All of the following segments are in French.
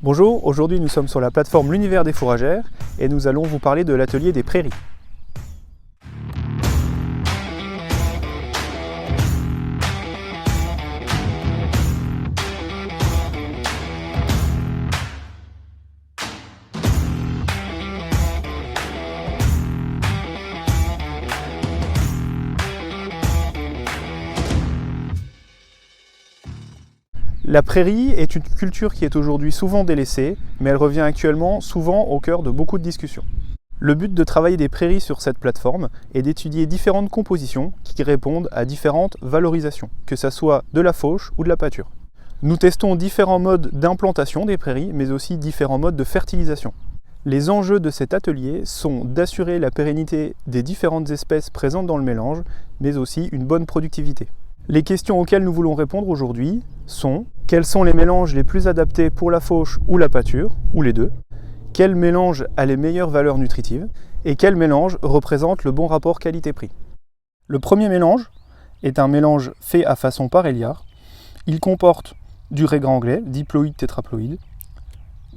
Bonjour, aujourd'hui nous sommes sur la plateforme L'Univers des Fourragères et nous allons vous parler de l'atelier des prairies. La prairie est une culture qui est aujourd'hui souvent délaissée, mais elle revient actuellement souvent au cœur de beaucoup de discussions. Le but de travailler des prairies sur cette plateforme est d'étudier différentes compositions qui répondent à différentes valorisations, que ce soit de la fauche ou de la pâture. Nous testons différents modes d'implantation des prairies, mais aussi différents modes de fertilisation. Les enjeux de cet atelier sont d'assurer la pérennité des différentes espèces présentes dans le mélange, mais aussi une bonne productivité. Les questions auxquelles nous voulons répondre aujourd'hui sont: quels sont les mélanges les plus adaptés pour la fauche ou la pâture, ou les deux? Quel mélange a les meilleures valeurs nutritives? Et quel mélange représente le bon rapport qualité-prix? Le premier mélange est un mélange fait à façon paréliard. Il comporte du régras anglais, diploïde tétraploïde,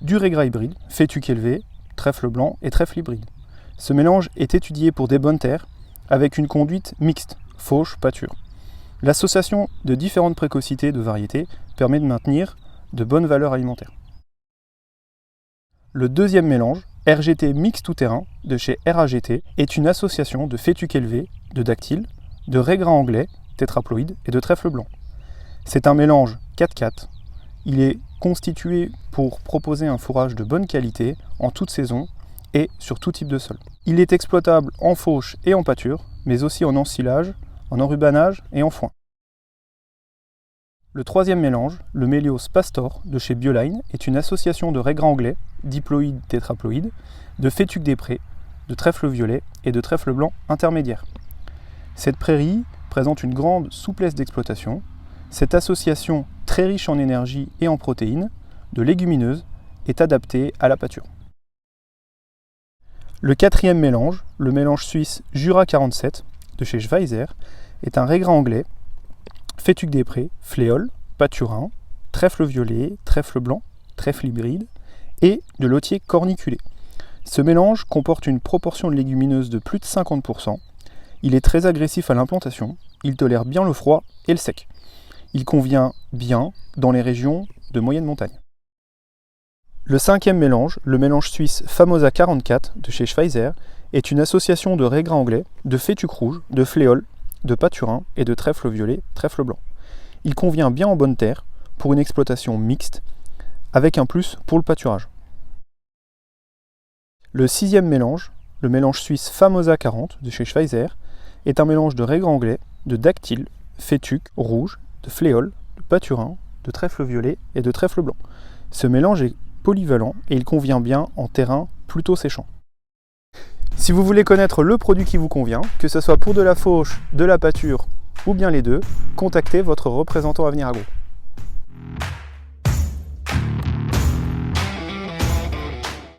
du régras hybride, fétuque élevé, trèfle blanc et trèfle hybride. Ce mélange est étudié pour des bonnes terres avec une conduite mixte, fauche-pâture. L'association de différentes précocités de variétés permet de maintenir de bonnes valeurs alimentaires. Le deuxième mélange, RGT mix tout-terrain de chez RAGT, est une association de fétuque élevé, de dactyle, de régras anglais, tétraploïde et de trèfle blanc. C'est un mélange 4-4. Il est constitué pour proposer un fourrage de bonne qualité en toute saison et sur tout type de sol. Il est exploitable en fauche et en pâture, mais aussi en ensilage, en enrubanage et en foin. Le troisième mélange, le Melios Pastor de chez Bioline, est une association de régras anglais, diploïde tétraploïde, de fétuque des prés, de trèfle violet et de trèfle blanc intermédiaire. Cette prairie présente une grande souplesse d'exploitation. Cette association, très riche en énergie et en protéines, de légumineuses, est adaptée à la pâture. Le quatrième mélange, le mélange suisse Jura 47 de chez Schweizer, est un régras anglais, fétuque des prés, fléole, pâturin, trèfle violet, trèfle blanc, trèfle hybride et de lotier corniculé. Ce mélange comporte une proportion de légumineuses de plus de 50%. Il est très agressif à l'implantation, il tolère bien le froid et le sec. Il convient bien dans les régions de moyenne montagne. Le cinquième mélange, le mélange suisse Famosa 44 de chez Schweizer, est une association de régras anglais, de fétuque rouge, de fléole, de pâturin et de trèfle violet, trèfle blanc. Il convient bien en bonne terre pour une exploitation mixte, avec un plus pour le pâturage. Le sixième mélange, le mélange suisse Famosa 40 de chez Schweizer, est un mélange de régras anglais, de dactyle, fétuque rouge, de fléole, de pâturin, de trèfle violet et de trèfle blanc. Ce mélange est polyvalent et il convient bien en terrain plutôt séchant. Si vous voulez connaître le produit qui vous convient, que ce soit pour de la fauche, de la pâture ou bien les deux, contactez votre représentant Avenir Agro.